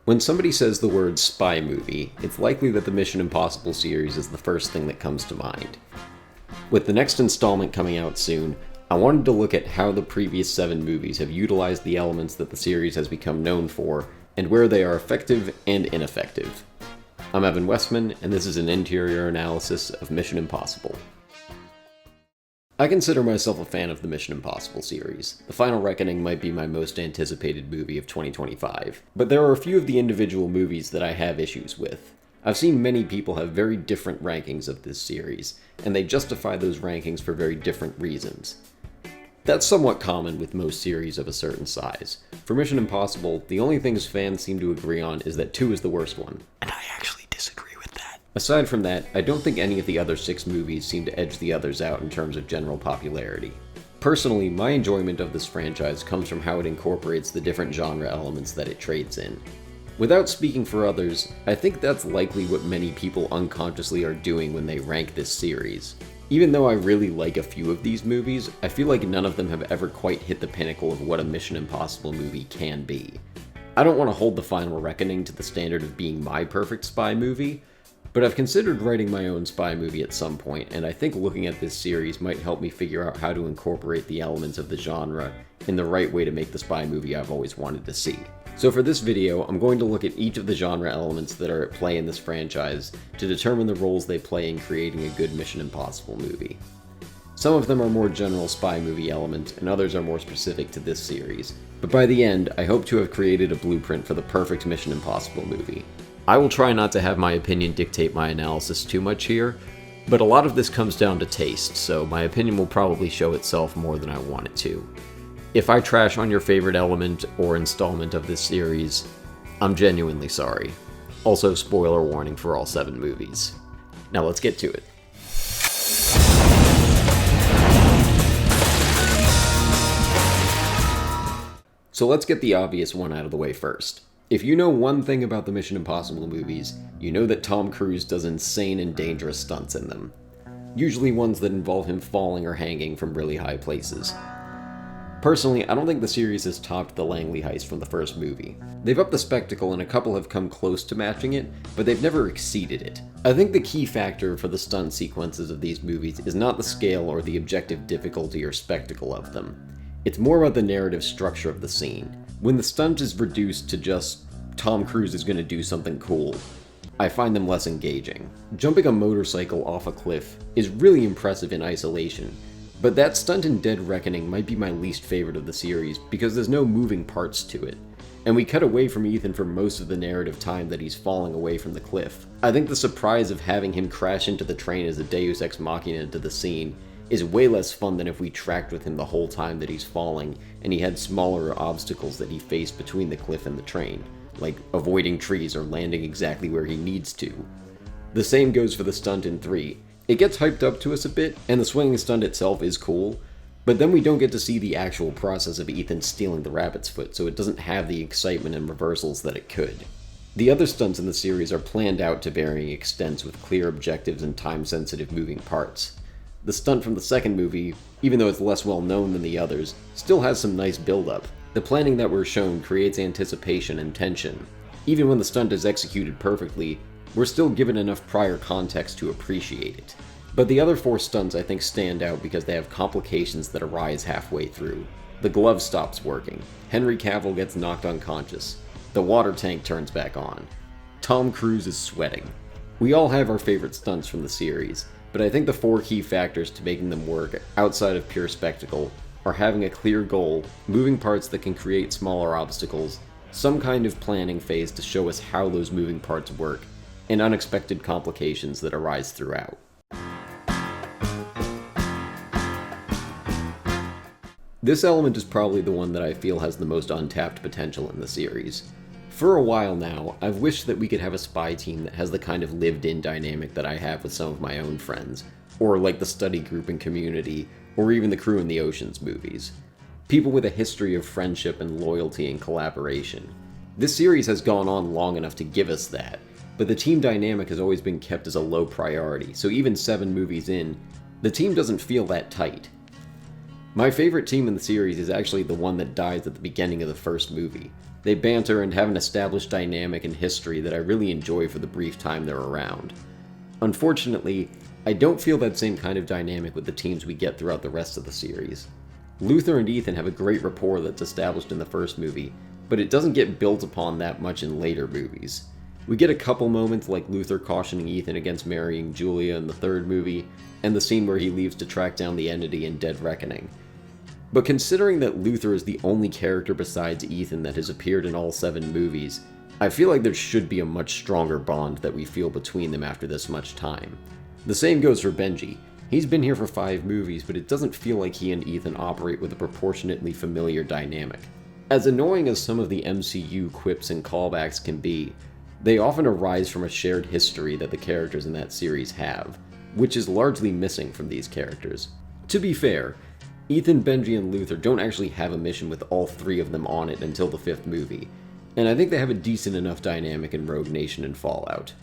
When somebody says the word spy movie, it's likely that the Mission Impossible series is the first thing that comes to mind. With the next installment coming out soon, I wanted to look at how the previous 7 movies have utilized the elements that the series has become known for, and where they are effective and ineffective. I'm Evan Wessman, and this is an interior analysis of Mission Impossible. I consider myself a fan of the Mission Impossible series. The Final Reckoning might be my most anticipated movie of 2025, but there are a few of the individual movies that I have issues with. I've seen many people have very different rankings of this series, and they justify those rankings for very different reasons. That's somewhat common with most series of a certain size. For Mission Impossible, the only things fans seem to agree on is that 2 is the worst one, and I actually disagree with that. Aside from that, I don't think any of the other 6 movies seem to edge the others out in terms of general popularity. Personally, my enjoyment of this franchise comes from how it incorporates the different genre elements that it trades in. Without speaking for others, I think that's likely what many people unconsciously are doing when they rank this series. Even though I really like a few of these movies, I feel like none of them have ever quite hit the pinnacle of what a Mission Impossible movie can be. I don't want to hold The Final Reckoning to the standard of being my perfect spy movie, but I've considered writing my own spy movie at some point, and I think looking at this series might help me figure out how to incorporate the elements of the genre in the right way to make the spy movie I've always wanted to see. So for this video, I'm going to look at each of the genre elements that are at play in this franchise to determine the roles they play in creating a good Mission Impossible movie. Some of them are more general spy movie elements, and others are more specific to this series, but by the end, I hope to have created a blueprint for the perfect Mission Impossible movie. I will try not to have my opinion dictate my analysis too much here, but a lot of this comes down to taste, so my opinion will probably show itself more than I want it to. If I trash on your favorite element or installment of this series, I'm genuinely sorry. Also, spoiler warning for all 7 movies. Now let's get to it. So let's get the obvious one out of the way first. If you know one thing about the Mission Impossible movies, you know that Tom Cruise does insane and dangerous stunts in them. Usually ones that involve him falling or hanging from really high places. Personally, I don't think the series has topped the Langley heist from the first movie. They've upped the spectacle and a couple have come close to matching it, but they've never exceeded it. I think the key factor for the stunt sequences of these movies is not the scale or the objective difficulty or spectacle of them. It's more about the narrative structure of the scene. When the stunt is reduced to just, Tom Cruise is going to do something cool, I find them less engaging. Jumping a motorcycle off a cliff is really impressive in isolation, but that stunt in Dead Reckoning might be my least favorite of the series because there's no moving parts to it, and we cut away from Ethan for most of the narrative time that he's falling away from the cliff. I think the surprise of having him crash into the train as a deus ex machina into the scene is way less fun than if we tracked with him the whole time that he's falling and he had smaller obstacles that he faced between the cliff and the train, like avoiding trees or landing exactly where he needs to. The same goes for the stunt in 3. It gets hyped up to us a bit, and the swinging stunt itself is cool, but then we don't get to see the actual process of Ethan stealing the rabbit's foot, so it doesn't have the excitement and reversals that it could. The other stunts in the series are planned out to varying extents with clear objectives and time-sensitive moving parts. The stunt from the second movie, even though it's less well known than the others, still has some nice build-up. The planning that we're shown creates anticipation and tension. Even when the stunt is executed perfectly, we're still given enough prior context to appreciate it. But the other 4 stunts I think stand out because they have complications that arise halfway through. The glove stops working, Henry Cavill gets knocked unconscious, the water tank turns back on, Tom Cruise is sweating. We all have our favorite stunts from the series, but I think the 4 key factors to making them work outside of pure spectacle are having a clear goal, moving parts that can create smaller obstacles, some kind of planning phase to show us how those moving parts work, and unexpected complications that arise throughout. This element is probably the one that I feel has the most untapped potential in the series. For a while now, I've wished that we could have a spy team that has the kind of lived-in dynamic that I have with some of my own friends, or like the study group in Community, or even the crew in the Ocean's movies. People with a history of friendship and loyalty and collaboration. This series has gone on long enough to give us that, but the team dynamic has always been kept as a low priority, so even 7 movies in, the team doesn't feel that tight. My favorite team in the series is actually the one that dies at the beginning of the first movie. They banter and have an established dynamic and history that I really enjoy for the brief time they're around. Unfortunately, I don't feel that same kind of dynamic with the teams we get throughout the rest of the series. Luther and Ethan have a great rapport that's established in the first movie, but it doesn't get built upon that much in later movies. We get a couple moments like Luther cautioning Ethan against marrying Julia in the third movie, and the scene where he leaves to track down the entity in Dead Reckoning. But considering that Luther is the only character besides Ethan that has appeared in all 7 movies, I feel like there should be a much stronger bond that we feel between them after this much time. The same goes for Benji. He's been here for 5 movies, but it doesn't feel like he and Ethan operate with a proportionately familiar dynamic. As annoying as some of the MCU quips and callbacks can be, they often arise from a shared history that the characters in that series have, which is largely missing from these characters. To be fair, Ethan, Benji, and Luther don't actually have a mission with all 3 of them on it until the 5th movie, and I think they have a decent enough dynamic in Rogue Nation and Fallout.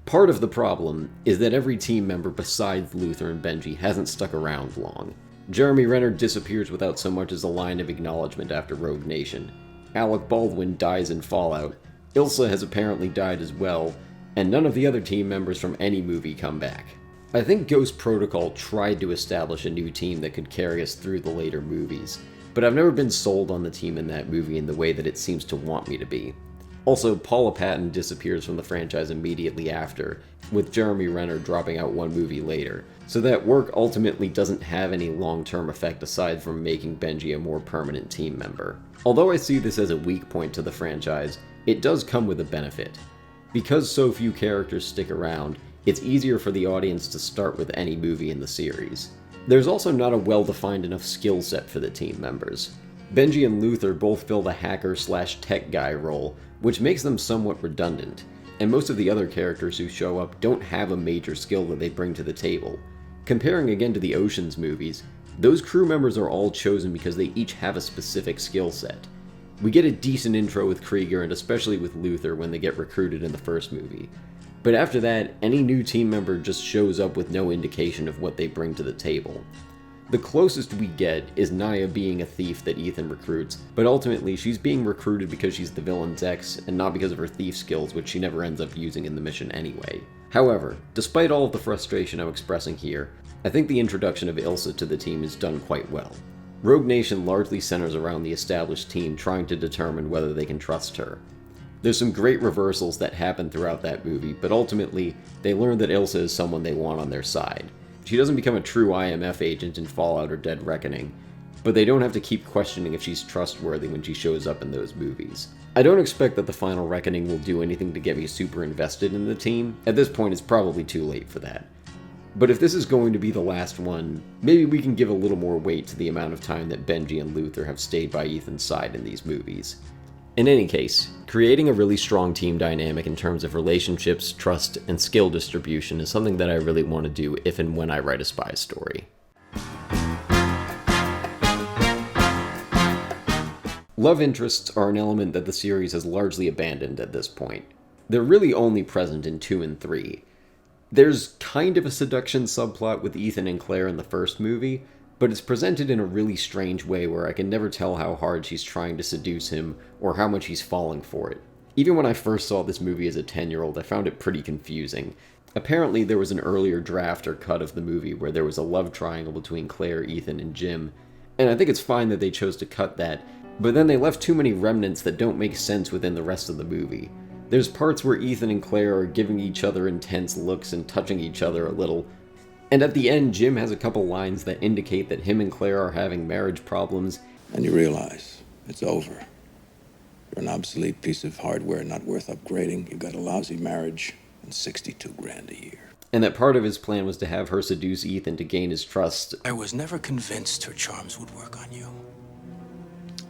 Part of the problem is that every team member besides Luther and Benji hasn't stuck around long. Jeremy Renner disappears without so much as a line of acknowledgement after Rogue Nation. Alec Baldwin dies in Fallout, Ilsa has apparently died as well, and none of the other team members from any movie come back. I think Ghost Protocol tried to establish a new team that could carry us through the later movies, but I've never been sold on the team in that movie in the way that it seems to want me to be. Also, Paula Patton disappears from the franchise immediately after, with Jeremy Renner dropping out 1 movie later, so that work ultimately doesn't have any long-term effect aside from making Benji a more permanent team member. Although I see this as a weak point to the franchise, it does come with a benefit. Because so few characters stick around, it's easier for the audience to start with any movie in the series. There's also not a well-defined enough skill set for the team members. Benji and Luther both fill the hacker/tech guy role, which makes them somewhat redundant, and most of the other characters who show up don't have a major skill that they bring to the table. Comparing again to the Ocean's movies, those crew members are all chosen because they each have a specific skill set. We get a decent intro with Krieger and especially with Luther when they get recruited in the first movie. But after that, any new team member just shows up with no indication of what they bring to the table. The closest we get is Naya being a thief that Ethan recruits, but ultimately she's being recruited because she's the villain's ex, and not because of her thief skills, which she never ends up using in the mission anyway. However, despite all of the frustration I'm expressing here, I think the introduction of Ilsa to the team is done quite well. Rogue Nation largely centers around the established team trying to determine whether they can trust her. There's some great reversals that happen throughout that movie, but ultimately, they learn that Ilsa is someone they want on their side. She doesn't become a true IMF agent in Fallout or Dead Reckoning, but they don't have to keep questioning if she's trustworthy when she shows up in those movies. I don't expect that the final Reckoning will do anything to get me super invested in the team. At this point, it's probably too late for that. But if this is going to be the last one, maybe we can give a little more weight to the amount of time that Benji and Luther have stayed by Ethan's side in these movies. In any case, creating a really strong team dynamic in terms of relationships, trust, and skill distribution is something that I really want to do if and when I write a spy story. Love interests are an element that the series has largely abandoned at this point. They're really only present in 2 and 3. There's kind of a seduction subplot with Ethan and Claire in the first movie, but it's presented in a really strange way where I can never tell how hard she's trying to seduce him or how much he's falling for it. Even when I first saw this movie as a 10-year-old, I found it pretty confusing. Apparently there was an earlier draft or cut of the movie where there was a love triangle between Claire, Ethan, and Jim, and I think it's fine that they chose to cut that, but then they left too many remnants that don't make sense within the rest of the movie. There's parts where Ethan and Claire are giving each other intense looks and touching each other a little, and at the end, Jim has a couple lines that indicate that him and Claire are having marriage problems. And you realize it's over. You're an obsolete piece of hardware not worth upgrading. You've got a lousy marriage and $62,000 a year. And that part of his plan was to have her seduce Ethan to gain his trust. I was never convinced her charms would work on you.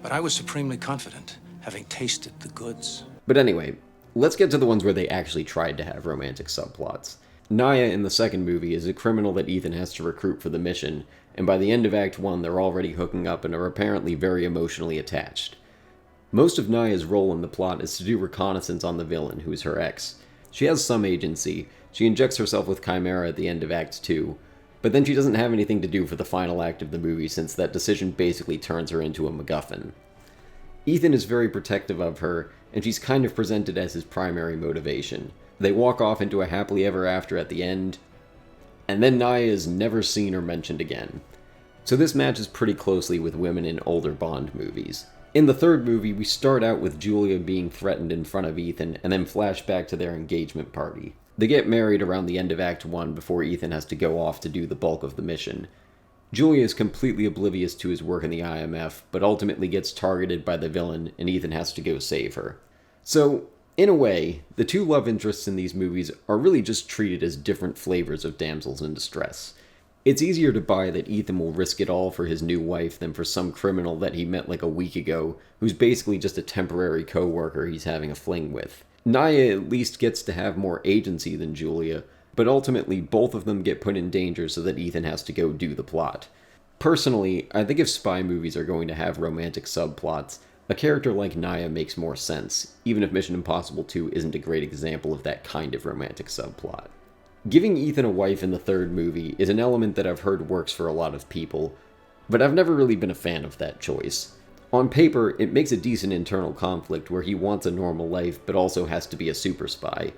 But I was supremely confident, having tasted the goods. But anyway, let's get to the ones where they actually tried to have romantic subplots. Naya in the second movie is a criminal that Ethan has to recruit for the mission, and by the end of Act 1 they're already hooking up and are apparently very emotionally attached. Most of Naya's role in the plot is to do reconnaissance on the villain, who is her ex. She has some agency, she injects herself with Chimera at the end of Act 2, But then she doesn't have anything to do for the final act of the movie since that decision basically turns her into a MacGuffin. Ethan is very protective of her, and she's kind of presented as his primary motivation. They walk off into a happily ever after at the end, and then Nia is never seen or mentioned again. So this matches pretty closely with women in older Bond movies. In the third movie, we start out with Julia being threatened in front of Ethan, and then flash back to their engagement party. They get married around the end of Act 1 before Ethan has to go off to do the bulk of the mission. Julia is completely oblivious to his work in the IMF, but ultimately gets targeted by the villain, and Ethan has to go save her. So, in a way, the two love interests in these movies are really just treated as different flavors of damsels in distress. It's easier to buy that Ethan will risk it all for his new wife than for some criminal that he met like a week ago, who's basically just a temporary co-worker he's having a fling with. Nia at least gets to have more agency than Julia, but ultimately both of them get put in danger so that Ethan has to go do the plot. Personally, I think if spy movies are going to have romantic subplots, a character like Nia makes more sense, even if Mission Impossible 2 isn't a great example of that kind of romantic subplot. Giving Ethan a wife in the third movie is an element that I've heard works for a lot of people, but I've never really been a fan of that choice. On paper, it makes a decent internal conflict where he wants a normal life but also has to be a super spy.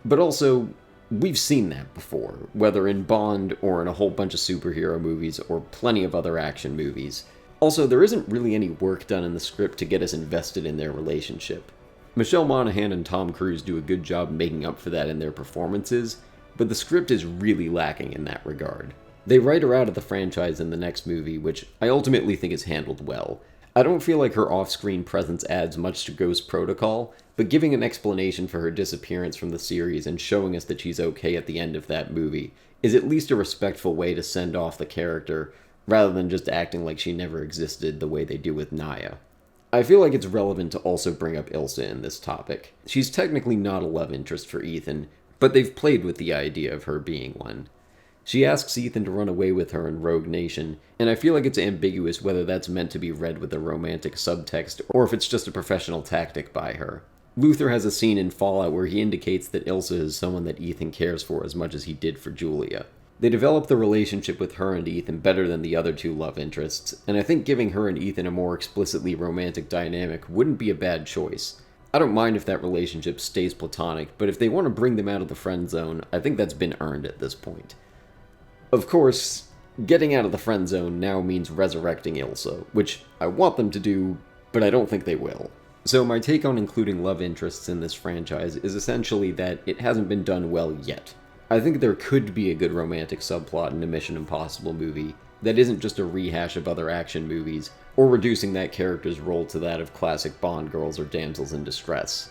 But also, we've seen that before, whether in Bond or in a whole bunch of superhero movies or plenty of other action movies. Also, there isn't really any work done in the script to get us invested in their relationship. Michelle Monaghan and Tom Cruise do a good job making up for that in their performances, but the script is really lacking in that regard. They write her out of the franchise in the next movie, which I ultimately think is handled well. I don't feel like her off-screen presence adds much to Ghost Protocol, but giving an explanation for her disappearance from the series and showing us that she's okay at the end of that movie is at least a respectful way to send off the character, rather than just acting like she never existed the way they do with Nia. I feel like it's relevant to also bring up Ilsa in this topic. She's technically not a love interest for Ethan, but they've played with the idea of her being one. She asks Ethan to run away with her in Rogue Nation, and I feel like it's ambiguous whether that's meant to be read with a romantic subtext or if it's just a professional tactic by her. Luther has a scene in Fallout where he indicates that Ilsa is someone that Ethan cares for as much as he did for Julia. They develop the relationship with her and Ethan better than the other two love interests, and I think giving her and Ethan a more explicitly romantic dynamic wouldn't be a bad choice. I don't mind if that relationship stays platonic, but if they want to bring them out of the friend zone, I think that's been earned at this point. Of course, getting out of the friend zone now means resurrecting Ilsa, which I want them to do, but I don't think they will. So my take on including love interests in this franchise is essentially that it hasn't been done well yet. I think there could be a good romantic subplot in a Mission Impossible movie that isn't just a rehash of other action movies, or reducing that character's role to that of classic Bond girls or damsels in distress.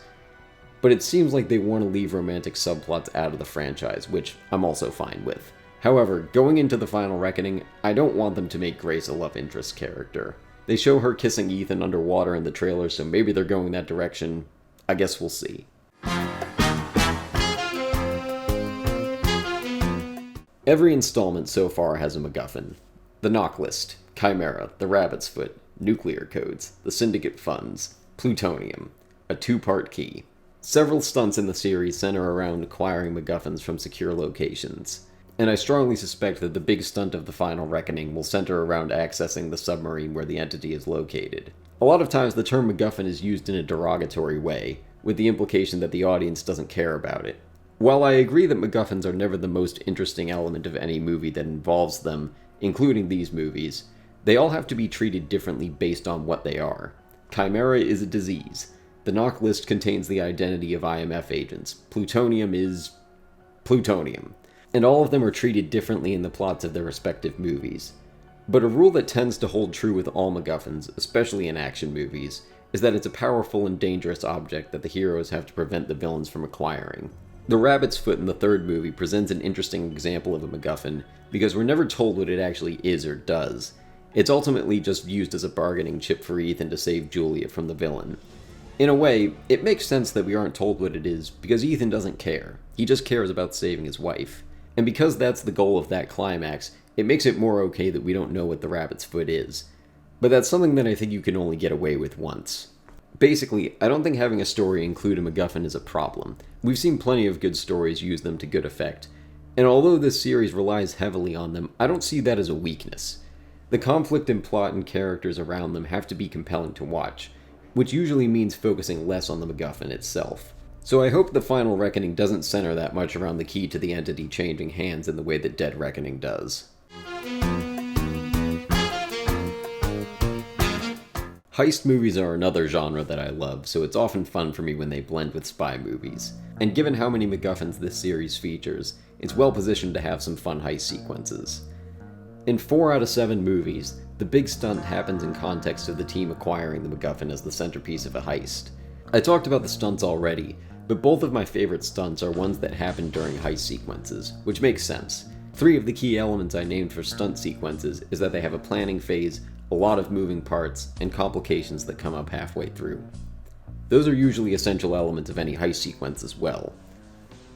But it seems like they want to leave romantic subplots out of the franchise, which I'm also fine with. However, going into The Final Reckoning, I don't want them to make Grace a love interest character. They show her kissing Ethan underwater in the trailer, so maybe they're going that direction. I guess we'll see. Every installment so far has a MacGuffin. The Knock List, Chimera, the Rabbit's Foot, Nuclear Codes, the Syndicate Funds, Plutonium, a two-part key. Several stunts in the series center around acquiring MacGuffins from secure locations, and I strongly suspect that the big stunt of The Final Reckoning will center around accessing the submarine where the entity is located. A lot of times the term MacGuffin is used in a derogatory way, with the implication that the audience doesn't care about it. While I agree that MacGuffins are never the most interesting element of any movie that involves them, including these movies, they all have to be treated differently based on what they are. Chimera is a disease. The Knock List contains the identity of IMF agents. Plutonium is plutonium. And all of them are treated differently in the plots of their respective movies. But a rule that tends to hold true with all MacGuffins, especially in action movies, is that it's a powerful and dangerous object that the heroes have to prevent the villains from acquiring. The Rabbit's Foot in the third movie presents an interesting example of a MacGuffin, because we're never told what it actually is or does. It's ultimately just used as a bargaining chip for Ethan to save Julia from the villain. In a way, it makes sense that we aren't told what it is, because Ethan doesn't care. He just cares about saving his wife. And because that's the goal of that climax, it makes it more okay that we don't know what the Rabbit's Foot is. But that's something that I think you can only get away with once. Basically, I don't think having a story include a MacGuffin is a problem. We've seen plenty of good stories use them to good effect. And although this series relies heavily on them, I don't see that as a weakness. The conflict and plot and characters around them have to be compelling to watch, which usually means focusing less on the MacGuffin itself. So I hope the final reckoning doesn't center that much around the key to the entity changing hands in the way that Dead Reckoning does. Heist movies are another genre that I love, so it's often fun for me when they blend with spy movies. And given how many MacGuffins this series features, it's well positioned to have some fun heist sequences. In 4 out of 7 movies, the big stunt happens in context of the team acquiring the MacGuffin as the centerpiece of a heist. I talked about the stunts already, but both of my favorite stunts are ones that happen during heist sequences, which makes sense. 3 of the key elements I named for stunt sequences is that they have a planning phase, a lot of moving parts, and complications that come up halfway through. Those are usually essential elements of any heist sequence as well.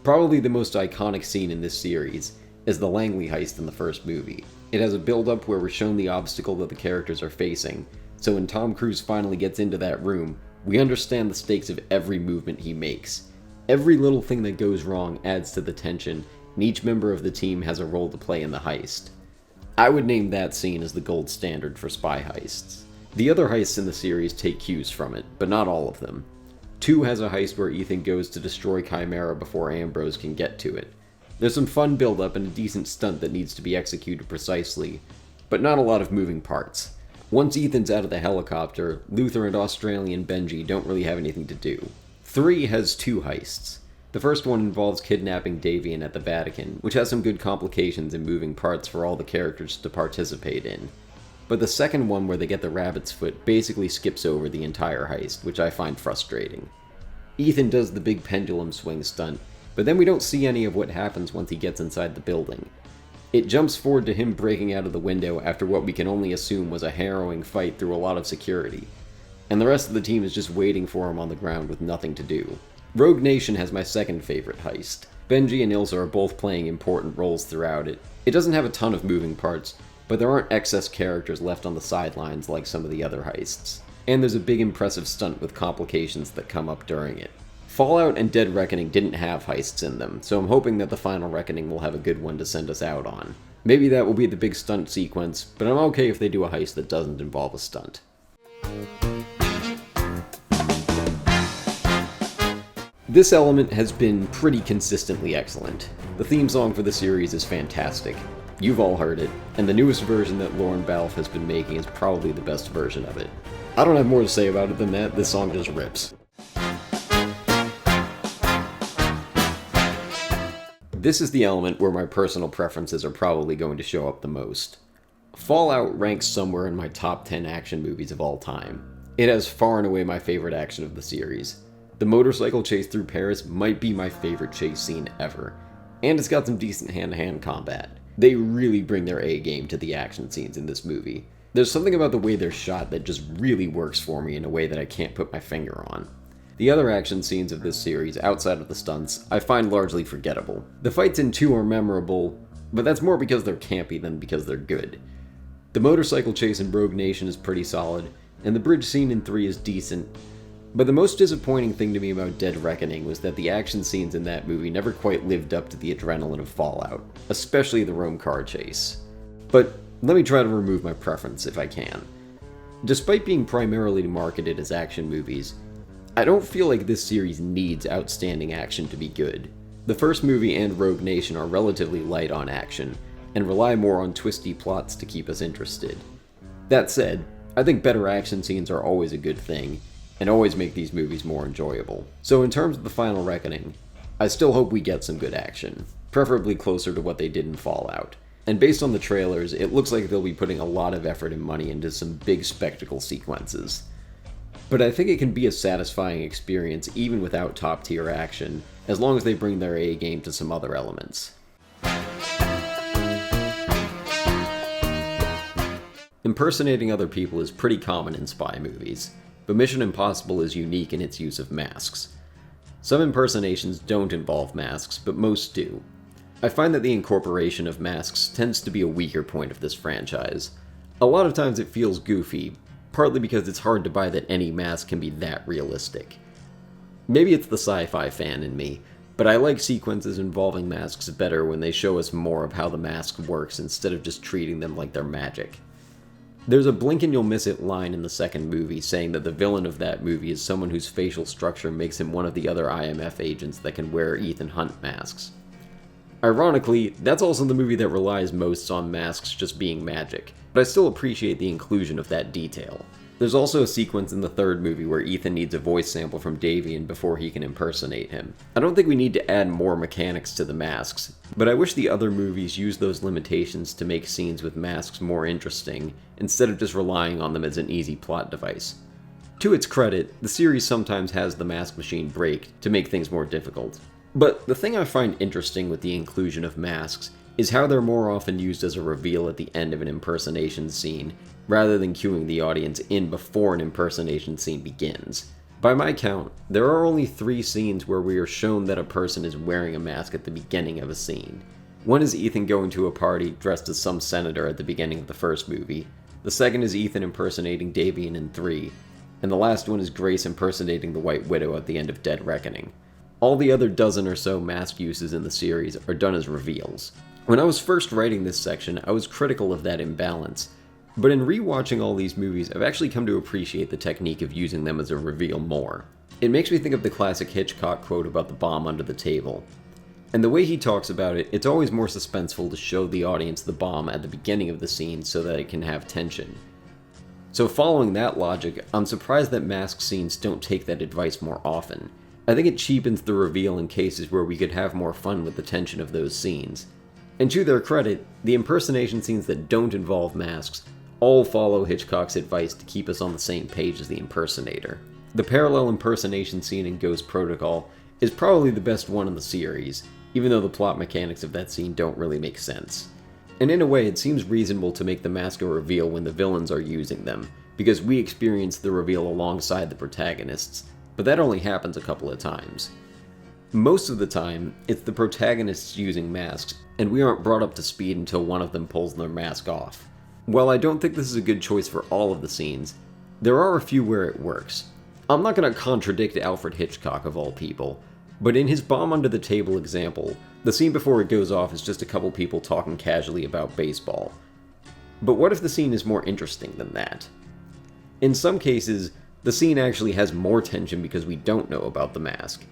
Probably the most iconic scene in this series is the Langley heist in the first movie. It has a build-up where we're shown the obstacle that the characters are facing, so when Tom Cruise finally gets into that room, we understand the stakes of every movement he makes. Every little thing that goes wrong adds to the tension, and each member of the team has a role to play in the heist. I would name that scene as the gold standard for spy heists. The other heists in the series take cues from it, but not all of them. 2 has a heist where Ethan goes to destroy Chimera before Ambrose can get to it. There's some fun build-up and a decent stunt that needs to be executed precisely, but not a lot of moving parts. Once Ethan's out of the helicopter, Luther and Australian Benji don't really have anything to do. 3 has 2 heists. The first one involves kidnapping Davian at the Vatican, which has some good complications and moving parts for all the characters to participate in. But the second one, where they get the rabbit's foot, basically skips over the entire heist, which I find frustrating. Ethan does the big pendulum swing stunt, but then we don't see any of what happens once he gets inside the building. It jumps forward to him breaking out of the window after what we can only assume was a harrowing fight through a lot of security, and the rest of the team is just waiting for him on the ground with nothing to do. Rogue Nation has my second favorite heist. Benji and Ilsa are both playing important roles throughout it. It doesn't have a ton of moving parts, but there aren't excess characters left on the sidelines like some of the other heists. And there's a big impressive stunt with complications that come up during it. Fallout and Dead Reckoning didn't have heists in them, so I'm hoping that the final Reckoning will have a good one to send us out on. Maybe that will be the big stunt sequence, but I'm okay if they do a heist that doesn't involve a stunt. This element has been pretty consistently excellent. The theme song for the series is fantastic. You've all heard it, and the newest version that Lauren Balfe has been making is probably the best version of it. I don't have more to say about it than that, this song just rips. This is the element where my personal preferences are probably going to show up the most. Fallout ranks somewhere in my top 10 action movies of all time. It has far and away my favorite action of the series. The motorcycle chase through Paris might be my favorite chase scene ever, and it's got some decent hand-to-hand combat. They really bring their A game to the action scenes in this movie. There's something about the way they're shot that just really works for me in a way that I can't put my finger on. The other action scenes of this series, outside of the stunts, I find largely forgettable. The fights in 2 are memorable, but that's more because they're campy than because they're good. The motorcycle chase in Rogue Nation is pretty solid, and the bridge scene in 3 is decent, but the most disappointing thing to me about Dead Reckoning was that the action scenes in that movie never quite lived up to the adrenaline of Fallout, especially the Rome car chase. But let me try to remove my preference if I can. Despite being primarily marketed as action movies, I don't feel like this series needs outstanding action to be good. The first movie and Rogue Nation are relatively light on action, and rely more on twisty plots to keep us interested. That said, I think better action scenes are always a good thing, and always make these movies more enjoyable. So in terms of the final Reckoning, I still hope we get some good action, preferably closer to what they did in Fallout. And based on the trailers, it looks like they'll be putting a lot of effort and money into some big spectacle sequences. But I think it can be a satisfying experience even without top-tier action, as long as they bring their A game to some other elements. Impersonating other people is pretty common in spy movies, but Mission Impossible is unique in its use of masks. Some impersonations don't involve masks, but most do. I find that the incorporation of masks tends to be a weaker point of this franchise. A lot of times it feels goofy, partly because it's hard to buy that any mask can be that realistic. Maybe it's the sci-fi fan in me, but I like sequences involving masks better when they show us more of how the mask works instead of just treating them like they're magic. There's a blink and you'll miss it line in the second movie saying that the villain of that movie is someone whose facial structure makes him one of the other IMF agents that can wear Ethan Hunt masks. Ironically, that's also the movie that relies most on masks just being magic, but I still appreciate the inclusion of that detail. There's also a sequence in the third movie where Ethan needs a voice sample from Davian before he can impersonate him. I don't think we need to add more mechanics to the masks, but I wish the other movies used those limitations to make scenes with masks more interesting, instead of just relying on them as an easy plot device. To its credit, the series sometimes has the mask machine break to make things more difficult. But the thing I find interesting with the inclusion of masks is how they're more often used as a reveal at the end of an impersonation scene, rather than cueing the audience in before an impersonation scene begins. By my count, there are only 3 scenes where we are shown that a person is wearing a mask at the beginning of a scene. One is Ethan going to a party dressed as some senator at the beginning of the first movie, the second is Ethan impersonating Davian in 3, and the last one is Grace impersonating the White Widow at the end of Dead Reckoning. All the other dozen or so mask uses in the series are done as reveals. When I was first writing this section, I was critical of that imbalance, but in rewatching all these movies, I've actually come to appreciate the technique of using them as a reveal more. It makes me think of the classic Hitchcock quote about the bomb under the table. And the way he talks about it, it's always more suspenseful to show the audience the bomb at the beginning of the scene so that it can have tension. So following that logic, I'm surprised that mask scenes don't take that advice more often. I think it cheapens the reveal in cases where we could have more fun with the tension of those scenes. And to their credit, the impersonation scenes that don't involve masks all follow Hitchcock's advice to keep us on the same page as the impersonator. The parallel impersonation scene in Ghost Protocol is probably the best one in the series, even though the plot mechanics of that scene don't really make sense. And in a way, it seems reasonable to make the mask a reveal when the villains are using them, because we experience the reveal alongside the protagonists, but that only happens a couple of times. Most of the time, it's the protagonists using masks, and we aren't brought up to speed until one of them pulls their mask off. While I don't think this is a good choice for all of the scenes, there are a few where it works. I'm not going to contradict Alfred Hitchcock of all people, but in his bomb under the table example, the scene before it goes off is just a couple people talking casually about baseball. But what if the scene is more interesting than that? In some cases, the scene actually has more tension because we don't know about the mask.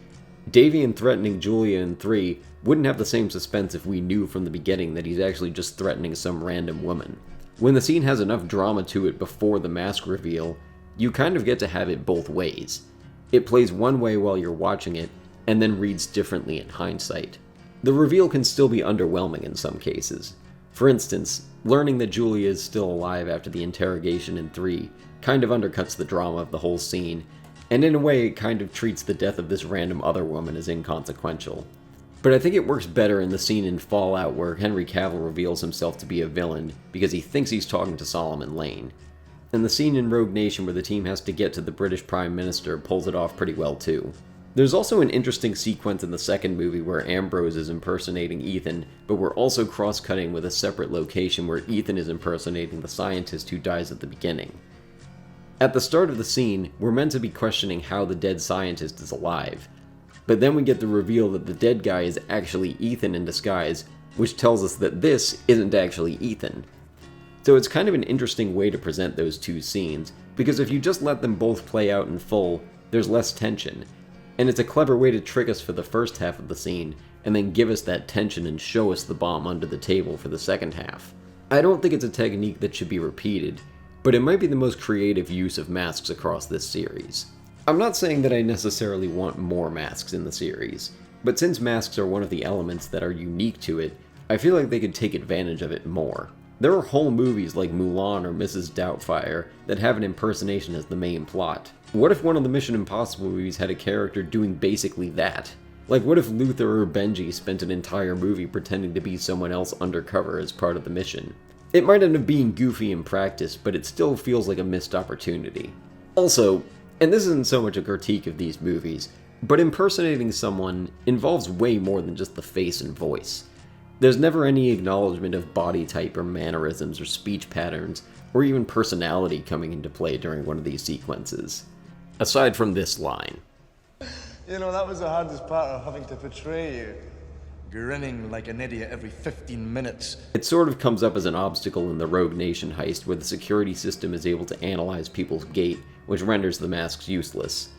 Davian threatening Julia in 3 wouldn't have the same suspense if we knew from the beginning that he's actually just threatening some random woman. When the scene has enough drama to it before the mask reveal, you kind of get to have it both ways. It plays one way while you're watching it, and then reads differently in hindsight. The reveal can still be underwhelming in some cases. For instance, learning that Julia is still alive after the interrogation in 3 kind of undercuts the drama of the whole scene, and in a way it kind of treats the death of this random other woman as inconsequential. But I think it works better in the scene in Fallout where Henry Cavill reveals himself to be a villain because he thinks he's talking to Solomon Lane. And the scene in Rogue Nation where the team has to get to the British Prime Minister pulls it off pretty well too. There's also an interesting sequence in the second movie where Ambrose is impersonating Ethan, but we're also cross-cutting with a separate location where Ethan is impersonating the scientist who dies at the beginning. At the start of the scene, we're meant to be questioning how the dead scientist is alive, but then we get the reveal that the dead guy is actually Ethan in disguise, which tells us that this isn't actually Ethan. So it's kind of an interesting way to present those two scenes, because if you just let them both play out in full, there's less tension, and it's a clever way to trick us for the first half of the scene, and then give us that tension and show us the bomb under the table for the second half. I don't think it's a technique that should be repeated, but it might be the most creative use of masks across this series. I'm not saying that I necessarily want more masks in the series, but since masks are one of the elements that are unique to it, I feel like they could take advantage of it more. There are whole movies like Mulan or Mrs. Doubtfire that have an impersonation as the main plot. What if one of the Mission Impossible movies had a character doing basically that? Like what if Luther or Benji spent an entire movie pretending to be someone else undercover as part of the mission? It might end up being goofy in practice, but it still feels like a missed opportunity. Also, and this isn't so much a critique of these movies, but impersonating someone involves way more than just the face and voice. There's never any acknowledgement of body type or mannerisms or speech patterns, or even personality coming into play during one of these sequences. Aside from this line. You know, that was the hardest part of having to portray you. Grinning like an idiot every 15 minutes. It sort of comes up as an obstacle in the Rogue Nation heist, where the security system is able to analyze people's gait, which renders the masks useless.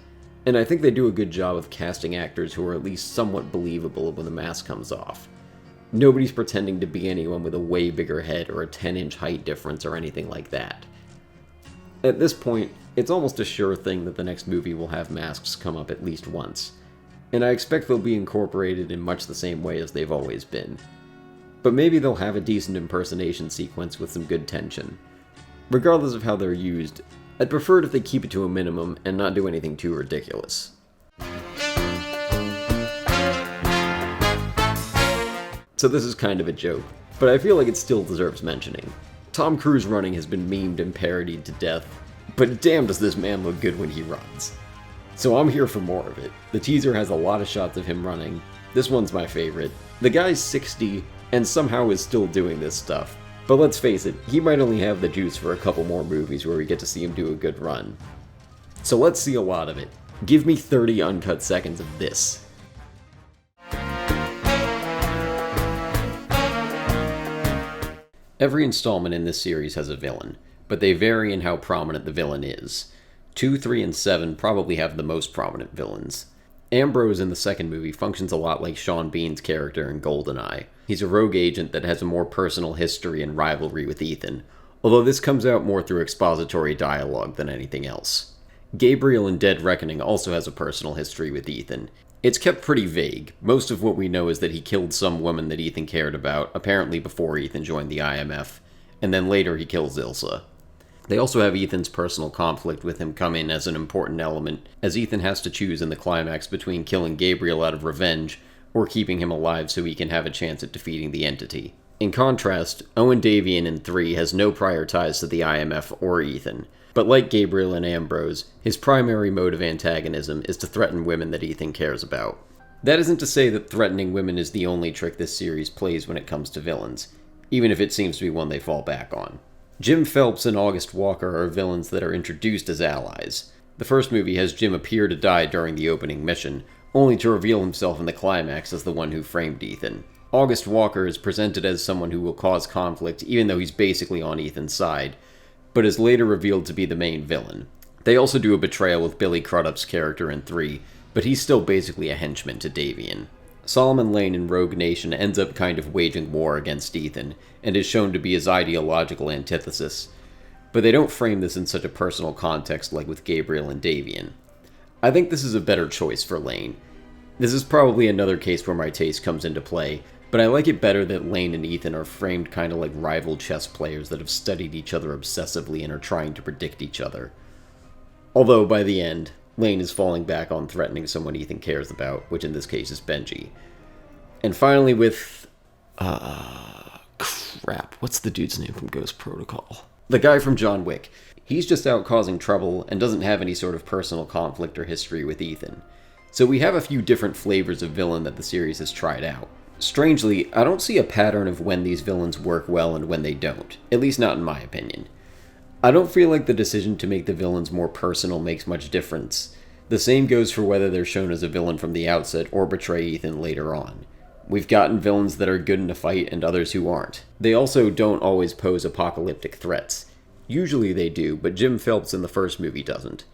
And I think they do a good job of casting actors who are at least somewhat believable when the mask comes off. Nobody's pretending to be anyone with a way bigger head or a 10-inch height difference or anything like that. At this point, it's almost a sure thing that the next movie will have masks come up at least once, and I expect they'll be incorporated in much the same way as they've always been. But maybe they'll have a decent impersonation sequence with some good tension. Regardless of how they're used, I'd prefer it if they keep it to a minimum and not do anything too ridiculous. So this is kind of a joke, but I feel like it still deserves mentioning. Tom Cruise running has been memed and parodied to death, but damn does this man look good when he runs. So I'm here for more of it. The teaser has a lot of shots of him running. This one's my favorite. The guy's 60 and somehow is still doing this stuff. But let's face it, he might only have the juice for a couple more movies where we get to see him do a good run. So let's see a lot of it. Give me 30 uncut seconds of this. Every installment in this series has a villain, but they vary in how prominent the villain is. 2, 3, and 7 probably have the most prominent villains. Ambrose in the second movie functions a lot like Sean Bean's character in GoldenEye. He's a rogue agent that has a more personal history and rivalry with Ethan, although this comes out more through expository dialogue than anything else. Gabriel in Dead Reckoning also has a personal history with Ethan. It's kept pretty vague. Most of what we know is that he killed some woman that Ethan cared about, apparently before Ethan joined the IMF, and then later he kills Ilsa. They also have Ethan's personal conflict with him come in as an important element, as Ethan has to choose in the climax between killing Gabriel out of revenge or keeping him alive so he can have a chance at defeating the entity. In contrast, Owen Davian in 3 has no prior ties to the IMF or Ethan, but like Gabriel and Ambrose, his primary mode of antagonism is to threaten women that Ethan cares about. That isn't to say that threatening women is the only trick this series plays when it comes to villains, even if it seems to be one they fall back on. Jim Phelps and August Walker are villains that are introduced as allies. The first movie has Jim appear to die during the opening mission, only to reveal himself in the climax as the one who framed Ethan. August Walker is presented as someone who will cause conflict even though he's basically on Ethan's side, but is later revealed to be the main villain. They also do a betrayal with Billy Crudup's character in 3, but he's still basically a henchman to Davian. Solomon Lane in Rogue Nation ends up kind of waging war against Ethan, and is shown to be his ideological antithesis, but they don't frame this in such a personal context like with Gabriel and Davian. I think this is a better choice for Lane. This is probably another case where my taste comes into play, but I like it better that Lane and Ethan are framed kind of like rival chess players that have studied each other obsessively and are trying to predict each other. Although, by the end, Lane is falling back on threatening someone Ethan cares about, which in this case is Benji. And finally with... crap, what's the dude's name from Ghost Protocol? The guy from John Wick. He's just out causing trouble and doesn't have any sort of personal conflict or history with Ethan. So we have a few different flavors of villain that the series has tried out. Strangely, I don't see a pattern of when these villains work well and when they don't, at least not in my opinion. I don't feel like the decision to make the villains more personal makes much difference. The same goes for whether they're shown as a villain from the outset or betray Ethan later on. We've gotten villains that are good in a fight and others who aren't. They also don't always pose apocalyptic threats. Usually they do, but Jim Phelps in the first movie doesn't.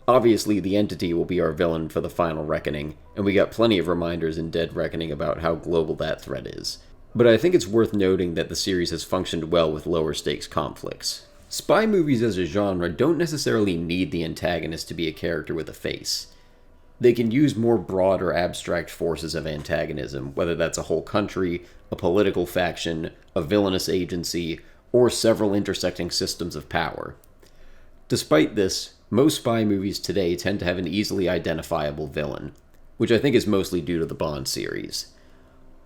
Obviously, the Entity will be our villain for the final reckoning, and we got plenty of reminders in Dead Reckoning about how global that threat is. But I think it's worth noting that the series has functioned well with lower stakes conflicts. Spy movies as a genre don't necessarily need the antagonist to be a character with a face. They can use more broad or abstract forces of antagonism, whether that's a whole country, a political faction, a villainous agency, or several intersecting systems of power. Despite this, most spy movies today tend to have an easily identifiable villain, which I think is mostly due to the Bond series.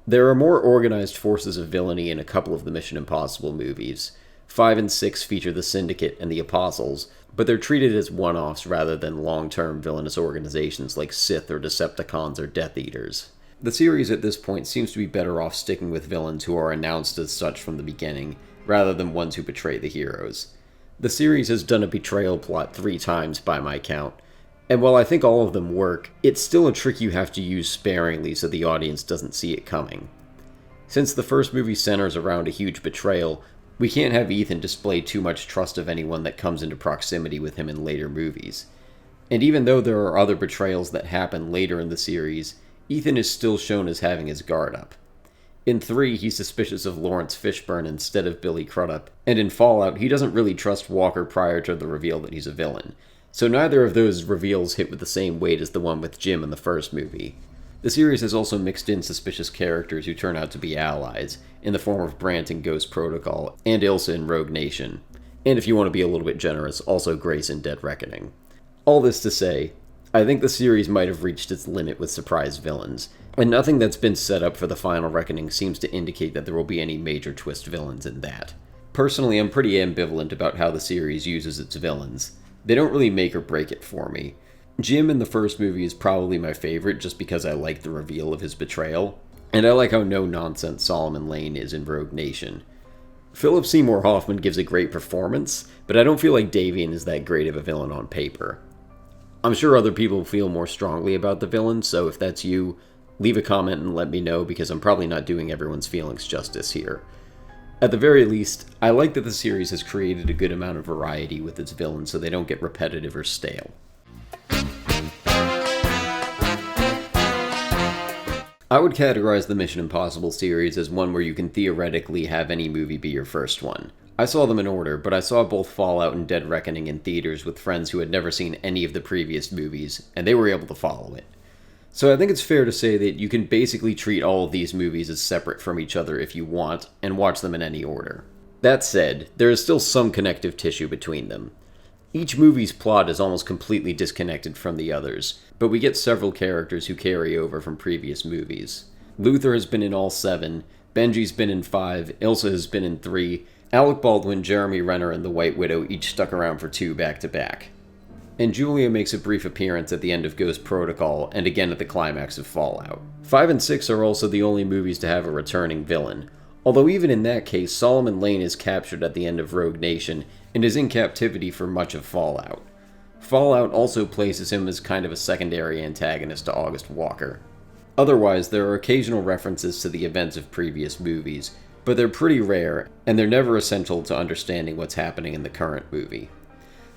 There are more organized forces of villainy in a couple of the Mission Impossible movies. 5 and 6 feature the Syndicate and the Apostles, but they're treated as one-offs rather than long-term villainous organizations like Sith or Decepticons or Death Eaters. The series at this point seems to be better off sticking with villains who are announced as such from the beginning, rather than ones who betray the heroes. The series has done a betrayal plot 3 times by my count, And while I think all of them work, it's still a trick you have to use sparingly so the audience doesn't see it coming. Since the first movie centers around a huge betrayal, we can't have Ethan display too much trust of anyone that comes into proximity with him in later movies. And even though there are other betrayals that happen later in the series, Ethan is still shown as having his guard up. In 3, he's suspicious of Lawrence Fishburne instead of Billy Crudup, and in Fallout, he doesn't really trust Walker prior to the reveal that he's a villain. So neither of those reveals hit with the same weight as the one with Jim in the first movie. The series has also mixed in suspicious characters who turn out to be allies, in the form of Brant in Ghost Protocol, and Ilsa in Rogue Nation. And if you want to be a little bit generous, also Grace in Dead Reckoning. All this to say, I think the series might have reached its limit with surprise villains, and nothing that's been set up for the final reckoning seems to indicate that there will be any major twist villains in that. Personally, I'm pretty ambivalent about how the series uses its villains. They don't really make or break it for me. Jim in the first movie is probably my favorite just because I like the reveal of his betrayal, and I like how no-nonsense Solomon Lane is in Rogue Nation. Philip Seymour Hoffman gives a great performance, but I don't feel like Davian is that great of a villain on paper. I'm sure other people feel more strongly about the villain, so if that's you, leave a comment and let me know because I'm probably not doing everyone's feelings justice here. At the very least, I like that the series has created a good amount of variety with its villains so they don't get repetitive or stale. I would categorize the Mission Impossible series as one where you can theoretically have any movie be your first one. I saw them in order, but I saw both Fallout and Dead Reckoning in theaters with friends who had never seen any of the previous movies, and they were able to follow it. So I think it's fair to say that you can basically treat all of these movies as separate from each other if you want, and watch them in any order. That said, there is still some connective tissue between them. Each movie's plot is almost completely disconnected from the others, but we get several characters who carry over from previous movies. Luther has been in all 7, Benji's been in 5, Ilsa has been in 3, Alec Baldwin, Jeremy Renner, and the White Widow each stuck around for 2 back-to-back. And Julia makes a brief appearance at the end of Ghost Protocol, and again at the climax of Fallout. 5 and 6 are also the only movies to have a returning villain, although even in that case, Solomon Lane is captured at the end of Rogue Nation, and is in captivity for much of Fallout. Fallout also places him as kind of a secondary antagonist to August Walker. Otherwise, there are occasional references to the events of previous movies, but they're pretty rare, and they're never essential to understanding what's happening in the current movie.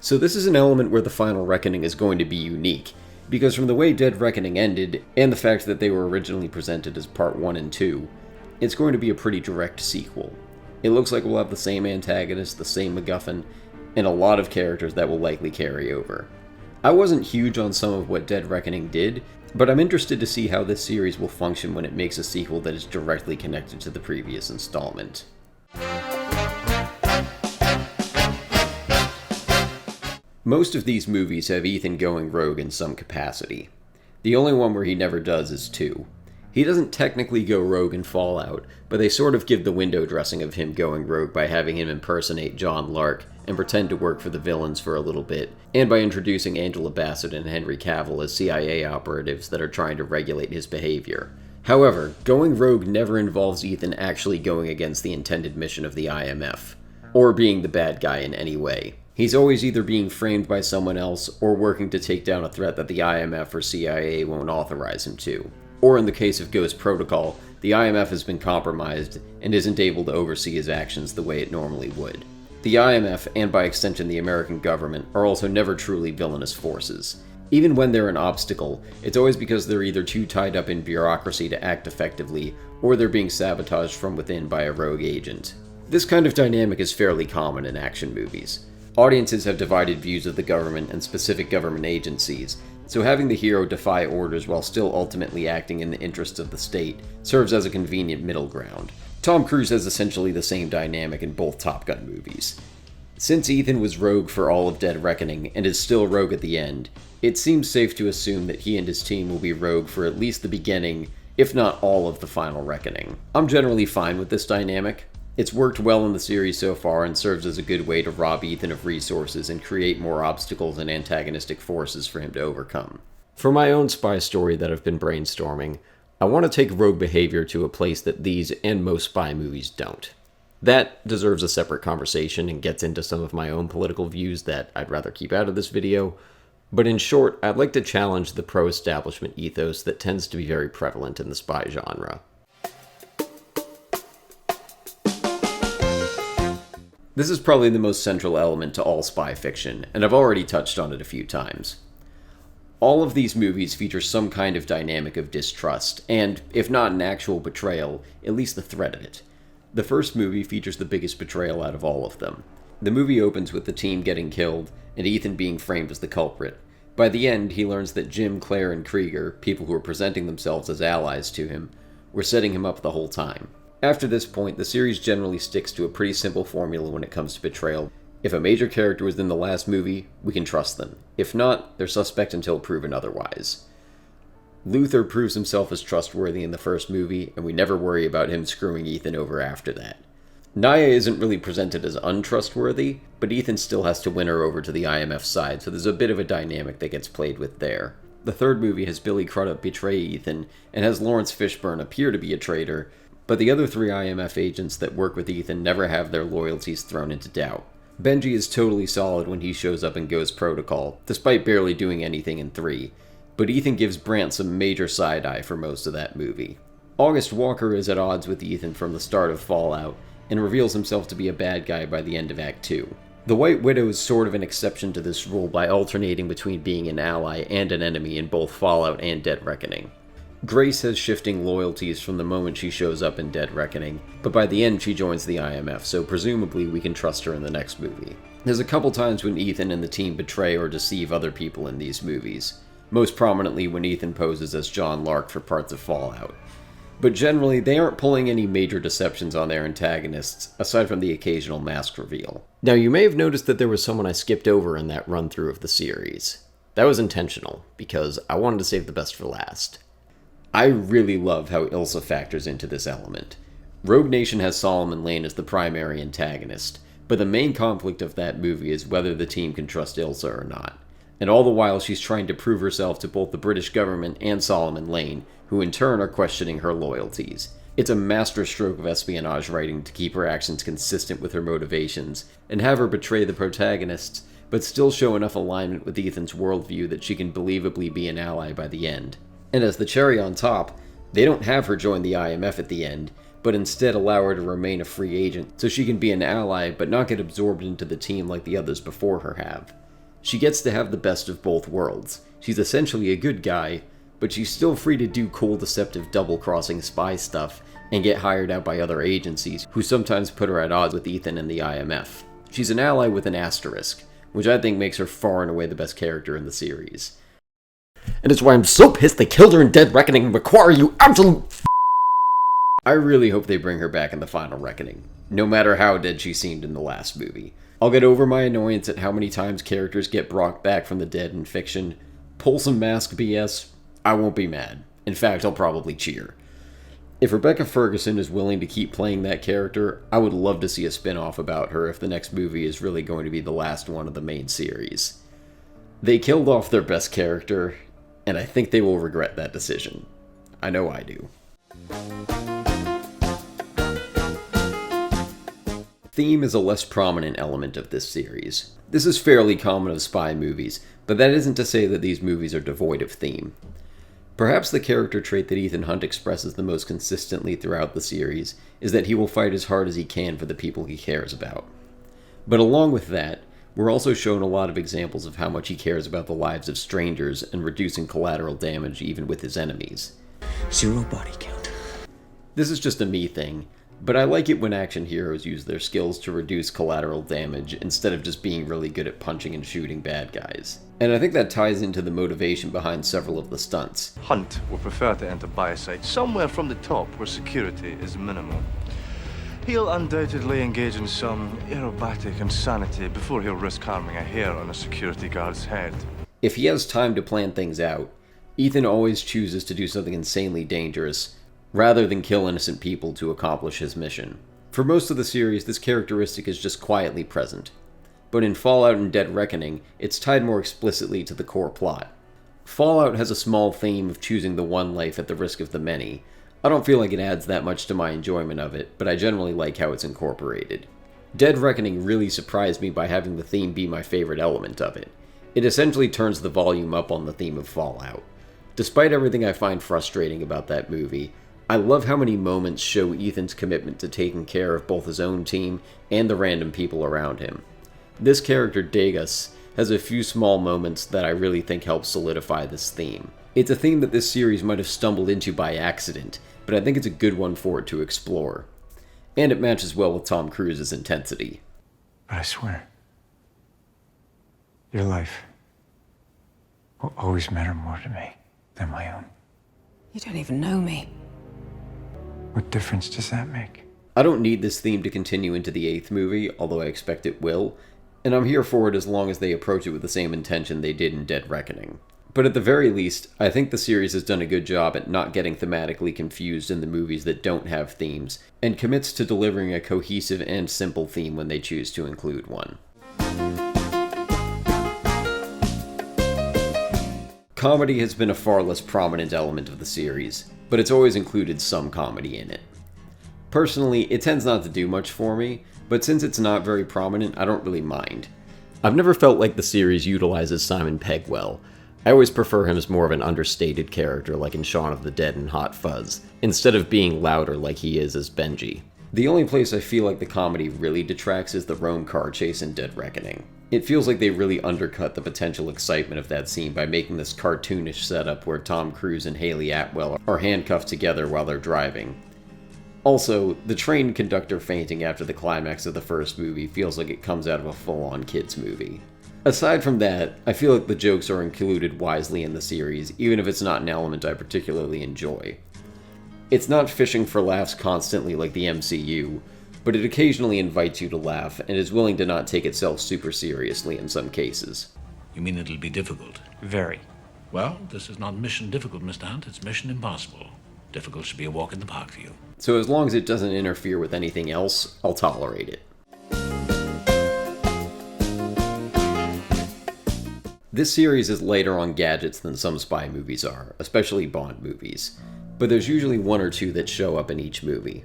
So this is an element where the final reckoning is going to be unique, because from the way Dead Reckoning ended, and the fact that they were originally presented as part 1 and 2, it's going to be a pretty direct sequel. It looks like we'll have the same antagonist, the same MacGuffin, and a lot of characters that will likely carry over. I wasn't huge on some of what Dead Reckoning did, but I'm interested to see how this series will function when it makes a sequel that is directly connected to the previous installment. Most of these movies have Ethan going rogue in some capacity. The only one where he never does is 2. He doesn't technically go rogue in Fallout, but they sort of give the window dressing of him going rogue by having him impersonate John Lark and pretend to work for the villains for a little bit, and by introducing Angela Bassett and Henry Cavill as CIA operatives that are trying to regulate his behavior. However, going rogue never involves Ethan actually going against the intended mission of the IMF, or being the bad guy in any way. He's always either being framed by someone else, or working to take down a threat that the IMF or CIA won't authorize him to. Or in the case of Ghost Protocol, the IMF has been compromised and isn't able to oversee his actions the way it normally would. The IMF, and by extension the American government, are also never truly villainous forces. Even when they're an obstacle, it's always because they're either too tied up in bureaucracy to act effectively, or they're being sabotaged from within by a rogue agent. This kind of dynamic is fairly common in action movies. Audiences have divided views of the government and specific government agencies, so having the hero defy orders while still ultimately acting in the interests of the state serves as a convenient middle ground. Tom Cruise has essentially the same dynamic in both Top Gun movies. Since Ethan was rogue for all of Dead Reckoning and is still rogue at the end, it seems safe to assume that he and his team will be rogue for at least the beginning, if not all of the final reckoning. I'm generally fine with this dynamic. It's worked well in the series so far and serves as a good way to rob Ethan of resources and create more obstacles and antagonistic forces for him to overcome. For my own spy story that I've been brainstorming, I want to take rogue behavior to a place that these and most spy movies don't. That deserves a separate conversation and gets into some of my own political views that I'd rather keep out of this video, But in short, I'd like to challenge the pro-establishment ethos that tends to be very prevalent in the spy genre. This is probably the most central element to all spy fiction, and I've already touched on it a few times. All of these movies feature some kind of dynamic of distrust, and, if not an actual betrayal, at least the threat of it. The first movie features the biggest betrayal out of all of them. The movie opens with the team getting killed, and Ethan being framed as the culprit. By the end, he learns that Jim, Claire, and Krieger, people who were presenting themselves as allies to him, were setting him up the whole time. After this point, the series generally sticks to a pretty simple formula when it comes to betrayal. If a major character was in the last movie, we can trust them. If not, they're suspect until proven otherwise. Luther proves himself as trustworthy in the first movie, and we never worry about him screwing Ethan over after that. Naya isn't really presented as untrustworthy, but Ethan still has to win her over to the IMF side, so there's a bit of a dynamic that gets played with there. The third movie has Billy Crudup betray Ethan, and has Lawrence Fishburne appear to be a traitor, but the other three IMF agents that work with Ethan never have their loyalties thrown into doubt. Benji is totally solid when he shows up in Ghost Protocol, despite barely doing anything in 3, but Ethan gives Brandt some major side-eye for most of that movie. August Walker is at odds with Ethan from the start of Fallout, and reveals himself to be a bad guy by the end of Act 2. The White Widow is sort of an exception to this rule by alternating between being an ally and an enemy in both Fallout and Dead Reckoning. Grace has shifting loyalties from the moment she shows up in Dead Reckoning, but by the end she joins the IMF, so presumably we can trust her in the next movie. There's a couple times when Ethan and the team betray or deceive other people in these movies, most prominently when Ethan poses as John Lark for parts of Fallout. But generally, they aren't pulling any major deceptions on their antagonists, aside from the occasional mask reveal. Now, you may have noticed that there was someone I skipped over in that run-through of the series. That was intentional, because I wanted to save the best for last. I really love how Ilsa factors into this element. Rogue Nation has Solomon Lane as the primary antagonist, but the main conflict of that movie is whether the team can trust Ilsa or not. And all the while she's trying to prove herself to both the British government and Solomon Lane, who in turn are questioning her loyalties. It's a masterstroke of espionage writing to keep her actions consistent with her motivations, and have her betray the protagonists, but still show enough alignment with Ethan's worldview that she can believably be an ally by the end. And as the cherry on top, they don't have her join the IMF at the end, but instead allow her to remain a free agent, so she can be an ally but not get absorbed into the team like the others before her have. She gets to have the best of both worlds. She's essentially a good guy, but she's still free to do cool, deceptive, double-crossing spy stuff and get hired out by other agencies, who sometimes put her at odds with Ethan and the IMF. She's an ally with an asterisk, which I think makes her far and away the best character in the series. And it's why I'm so pissed they killed her in Dead Reckoning and require you absolute I really hope they bring her back in the final Reckoning, no matter how dead she seemed in the last movie. I'll get over my annoyance at how many times characters get brought back from the dead in fiction. Pull some mask BS, I won't be mad. In fact, I'll probably cheer. If Rebecca Ferguson is willing to keep playing that character, I would love to see a spin-off about her if the next movie is really going to be the last one of the main series. They killed off their best character, and I think they will regret that decision. I know I do. Theme is a less prominent element of this series. This is fairly common of spy movies, but that isn't to say that these movies are devoid of theme. Perhaps the character trait that Ethan Hunt expresses the most consistently throughout the series is that he will fight as hard as he can for the people he cares about. But along with that, we're also shown a lot of examples of how much he cares about the lives of strangers and reducing collateral damage even with his enemies. 0 body count. This is just a me thing, but I like it when action heroes use their skills to reduce collateral damage instead of just being really good at punching and shooting bad guys. And I think that ties into the motivation behind several of the stunts. Hunt will prefer to enter biocide somewhere from the top where security is minimal. He'll undoubtedly engage in some aerobatic insanity before he'll risk harming a hair on a security guard's head. If he has time to plan things out, Ethan always chooses to do something insanely dangerous, rather than kill innocent people to accomplish his mission. For most of the series, this characteristic is just quietly present. But in Fallout and Dead Reckoning, it's tied more explicitly to the core plot. Fallout has a small theme of choosing the one life at the risk of the many. I don't feel like it adds that much to my enjoyment of it, but I generally like how it's incorporated. Dead Reckoning really surprised me by having the theme be my favorite element of it. It essentially turns the volume up on the theme of Fallout. Despite everything I find frustrating about that movie, I love how many moments show Ethan's commitment to taking care of both his own team and the random people around him. This character, Degas, has a few small moments that I really think help solidify this theme. It's a theme that this series might have stumbled into by accident, but I think it's a good one for it to explore. And it matches well with Tom Cruise's intensity. But I swear, your life will always matter more to me than my own. You don't even know me. What difference does that make? I don't need this theme to continue into the 8th movie, although I expect it will, and I'm here for it as long as they approach it with the same intention they did in Dead Reckoning. But at the very least, I think the series has done a good job at not getting thematically confused in the movies that don't have themes, and commits to delivering a cohesive and simple theme when they choose to include one. Comedy has been a far less prominent element of the series, but it's always included some comedy in it. Personally, it tends not to do much for me, but since it's not very prominent, I don't really mind. I've never felt like the series utilizes Simon Pegg well. I always prefer him as more of an understated character like in Shaun of the Dead and Hot Fuzz, instead of being louder like he is as Benji. The only place I feel like the comedy really detracts is the Rome car chase in Dead Reckoning. It feels like they really undercut the potential excitement of that scene by making this cartoonish setup where Tom Cruise and Haley Atwell are handcuffed together while they're driving. Also, the train conductor fainting after the climax of the first movie feels like it comes out of a full-on kids movie. Aside from that, I feel like the jokes are included wisely in the series, even if it's not an element I particularly enjoy. It's not fishing for laughs constantly like the MCU, but it occasionally invites you to laugh and is willing to not take itself super seriously in some cases. You mean it'll be difficult? Very. Well, this is not mission difficult, Mr. Hunt. It's mission impossible. Difficult should be a walk in the park for you. So as long as it doesn't interfere with anything else, I'll tolerate it. This series is lighter on gadgets than some spy movies are, especially Bond movies, but there's usually one or two that show up in each movie.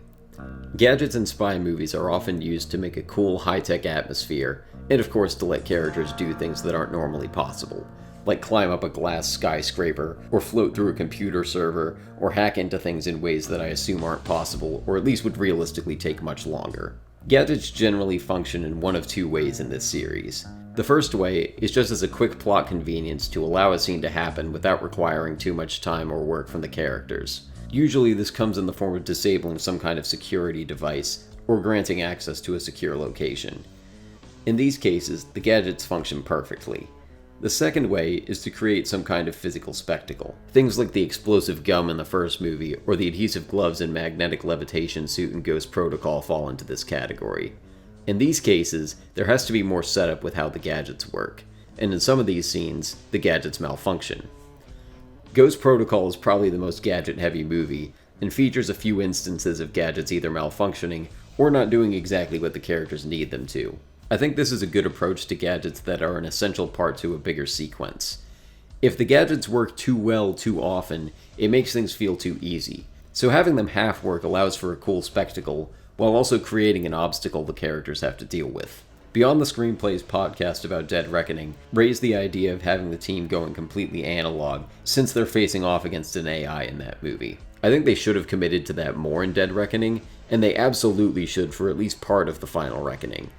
Gadgets in spy movies are often used to make a cool, high-tech atmosphere, and of course to let characters do things that aren't normally possible, like climb up a glass skyscraper, or float through a computer server, or hack into things in ways that I assume aren't possible, or at least would realistically take much longer. Gadgets generally function in one of two ways in this series. The first way is just as a quick plot convenience to allow a scene to happen without requiring too much time or work from the characters. Usually this comes in the form of disabling some kind of security device, or granting access to a secure location. In these cases, the gadgets function perfectly. The second way is to create some kind of physical spectacle. Things like the explosive gum in the first movie, or the adhesive gloves and magnetic levitation suit in Ghost Protocol fall into this category. In these cases, there has to be more setup with how the gadgets work, and in some of these scenes, the gadgets malfunction. Ghost Protocol is probably the most gadget-heavy movie, and features a few instances of gadgets either malfunctioning or not doing exactly what the characters need them to. I think this is a good approach to gadgets that are an essential part to a bigger sequence. If the gadgets work too well too often, it makes things feel too easy, so having them half work allows for a cool spectacle, while also creating an obstacle the characters have to deal with. Beyond the Screenplays podcast about Dead Reckoning raised the idea of having the team going completely analog, since they're facing off against an AI in that movie. I think they should have committed to that more in Dead Reckoning, and they absolutely should for at least part of the final Reckoning.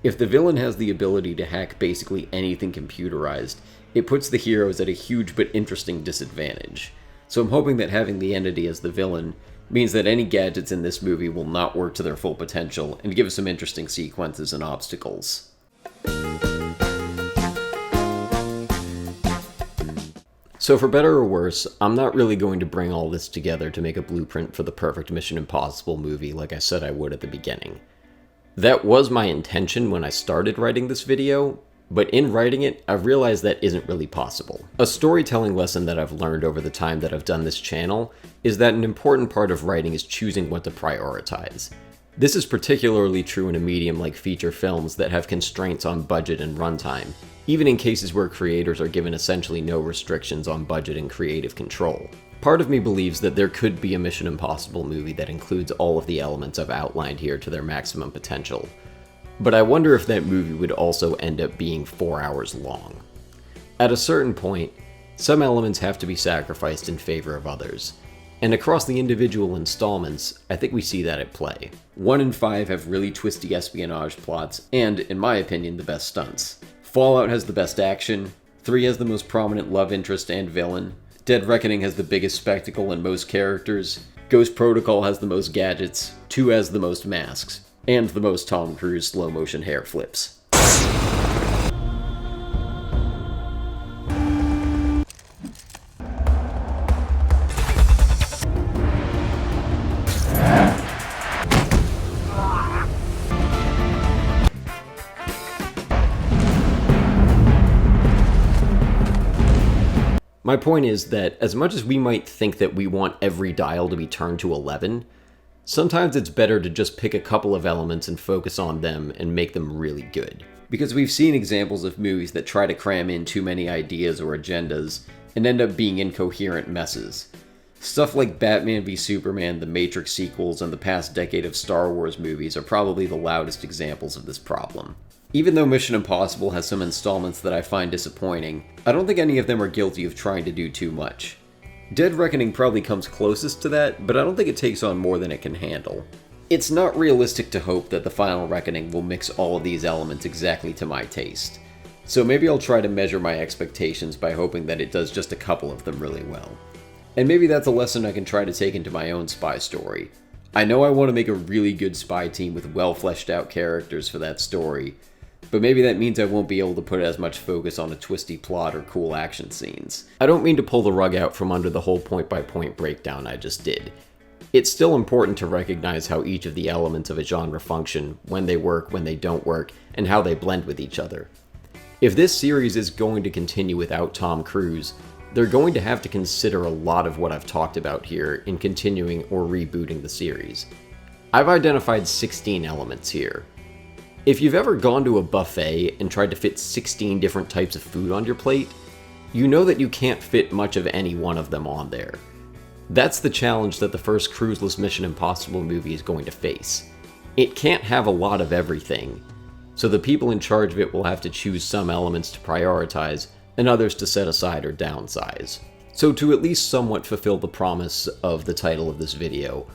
If the villain has the ability to hack basically anything computerized, it puts the heroes at a huge but interesting disadvantage. So I'm hoping that having the entity as the villain means that any gadgets in this movie will not work to their full potential and give us some interesting sequences and obstacles. So for better or worse, I'm not really going to bring all this together to make a blueprint for the perfect Mission Impossible movie like I said I would at the beginning. That was my intention when I started writing this video, but in writing it, I realized that isn't really possible. A storytelling lesson that I've learned over the time that I've done this channel is that an important part of writing is choosing what to prioritize. This is particularly true in a medium like feature films that have constraints on budget and runtime, even in cases where creators are given essentially no restrictions on budget and creative control. Part of me believes that there could be a Mission Impossible movie that includes all of the elements I've outlined here to their maximum potential. But I wonder if that movie would also end up being 4 hours long. At a certain point, some elements have to be sacrificed in favor of others. And across the individual installments, I think we see that at play. 1 and 5 have really twisty espionage plots, and, in my opinion, the best stunts. Fallout has the best action, 3 has the most prominent love interest and villain, Dead Reckoning has the biggest spectacle and most characters, Ghost Protocol has the most gadgets, 2 has the most masks, and the most Tom Cruise slow-motion hair flips. My point is that as much as we might think that we want every dial to be turned to 11, sometimes it's better to just pick a couple of elements and focus on them and make them really good. Because we've seen examples of movies that try to cram in too many ideas or agendas and end up being incoherent messes. Stuff like Batman v Superman, the Matrix sequels, and the past decade of Star Wars movies are probably the loudest examples of this problem. Even though Mission Impossible has some installments that I find disappointing, I don't think any of them are guilty of trying to do too much. Dead Reckoning probably comes closest to that, but I don't think it takes on more than it can handle. It's not realistic to hope that the final Reckoning will mix all of these elements exactly to my taste, so maybe I'll try to measure my expectations by hoping that it does just a couple of them really well. And maybe that's a lesson I can try to take into my own spy story. I know I want to make a really good spy team with well fleshed out characters for that story, but maybe that means I won't be able to put as much focus on a twisty plot or cool action scenes. I don't mean to pull the rug out from under the whole point-by-point breakdown I just did. It's still important to recognize how each of the elements of a genre function, when they work, when they don't work, and how they blend with each other. If this series is going to continue without Tom Cruise, they're going to have to consider a lot of what I've talked about here in continuing or rebooting the series. I've identified 16 elements here. If you've ever gone to a buffet and tried to fit 16 different types of food on your plate, you know that you can't fit much of any one of them on there. That's the challenge that the first cruiseless Mission Impossible movie is going to face. It can't have a lot of everything, so the people in charge of it will have to choose some elements to prioritize and others to set aside or downsize. So to at least somewhat fulfill the promise of the title of this video,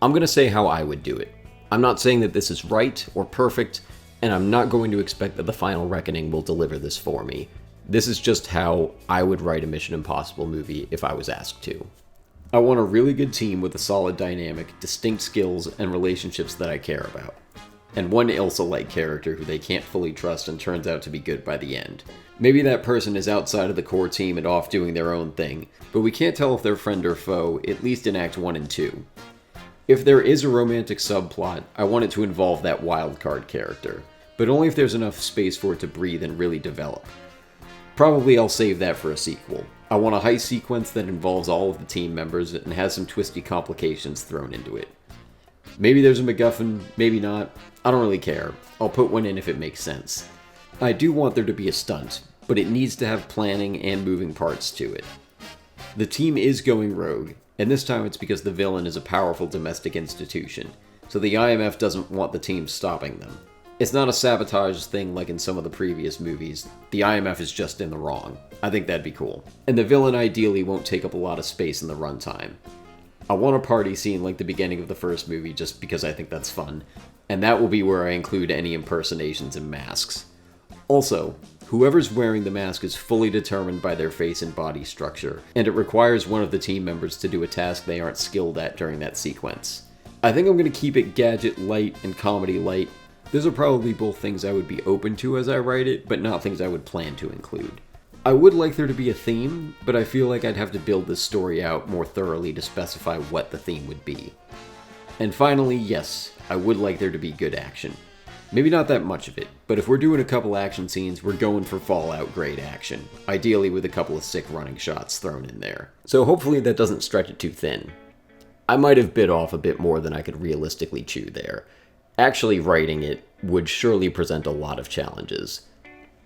I'm going to say how I would do it. I'm not saying that this is right or perfect, and I'm not going to expect that the final Reckoning will deliver this for me. This is just how I would write a Mission Impossible movie if I was asked to. I want a really good team with a solid dynamic, distinct skills, and relationships that I care about. And one Ilsa-like character who they can't fully trust and turns out to be good by the end. Maybe that person is outside of the core team and off doing their own thing, but we can't tell if they're friend or foe, at least in Act 1 and 2. If there is a romantic subplot, I want it to involve that wildcard character, but only if there's enough space for it to breathe and really develop. Probably I'll save that for a sequel. I want a heist sequence that involves all of the team members and has some twisty complications thrown into it. Maybe there's a MacGuffin, maybe not. I don't really care. I'll put one in if it makes sense. I do want there to be a stunt, but it needs to have planning and moving parts to it. The team is going rogue, and this time it's because the villain is a powerful domestic institution, so the IMF doesn't want the team stopping them. It's not a sabotage thing like in some of the previous movies. The IMF is just in the wrong. I think that'd be cool. And the villain ideally won't take up a lot of space in the runtime. I want a party scene like the beginning of the first movie just because I think that's fun, and that will be where I include any impersonations and masks. Also, whoever's wearing the mask is fully determined by their face and body structure, and it requires one of the team members to do a task they aren't skilled at during that sequence. I think I'm going to keep it gadget light and comedy light. Those are probably both things I would be open to as I write it, but not things I would plan to include. I would like there to be a theme, but I feel like I'd have to build this story out more thoroughly to specify what the theme would be. And finally, yes, I would like there to be good action. Maybe not that much of it, but if we're doing a couple action scenes, we're going for Fallout grade action, ideally with a couple of sick running shots thrown in there. So hopefully that doesn't stretch it too thin. I might have bit off a bit more than I could realistically chew there. Actually writing it would surely present a lot of challenges.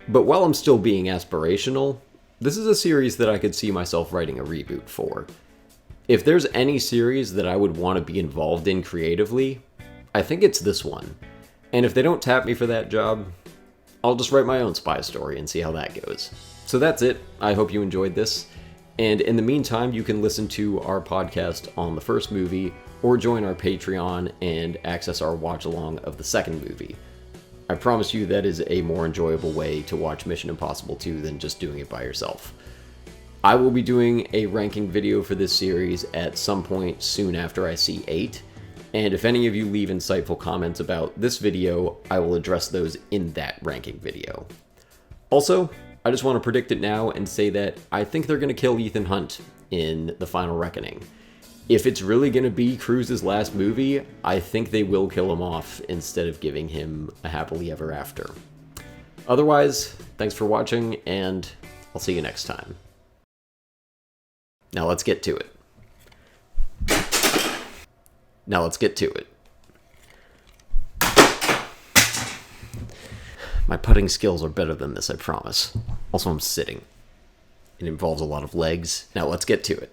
But while I'm still being aspirational, this is a series that I could see myself writing a reboot for. If there's any series that I would want to be involved in creatively, I think it's this one. And if they don't tap me for that job, I'll just write my own spy story and see how that goes. So So that's it. I hope you enjoyed this. And in the meantime, you can listen to our podcast on the first movie or join our Patreon and access our watch along of the second movie. I promise you that is a more enjoyable way to watch Mission Impossible 2 than just doing it by yourself. I will be doing a ranking video for this series at some point soon after I see 8, and if any of you leave insightful comments about this video, I will address those in that ranking video. Also, I just want to predict it now and say that I think they're going to kill Ethan Hunt in The Final Reckoning. If it's really going to be Cruise's last movie, I think they will kill him off instead of giving him a happily ever after. Otherwise, thanks for watching, and I'll see you next time. Now let's get to it. My putting skills are better than this, I promise. Also, I'm sitting. It involves a lot of legs. Now let's get to it.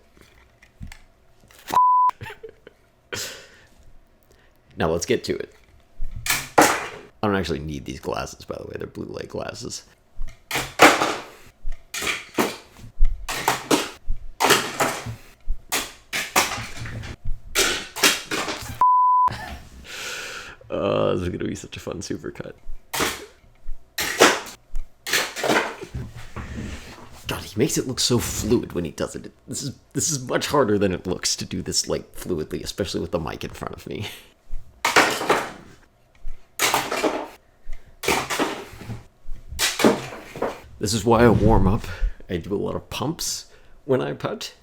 Now let's get to it. I don't actually need these glasses, by the way. They're blue light glasses. This is going to be such a fun supercut. God, he makes it look so fluid when he does it. This is much harder than it looks to do this, like, fluidly, especially with the mic in front of me. This is why I warm up. I do a lot of pumps when I putt,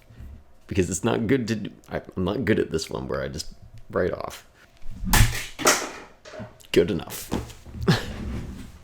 because it's not good to do. I'm not good at this one where I just right off. Good enough.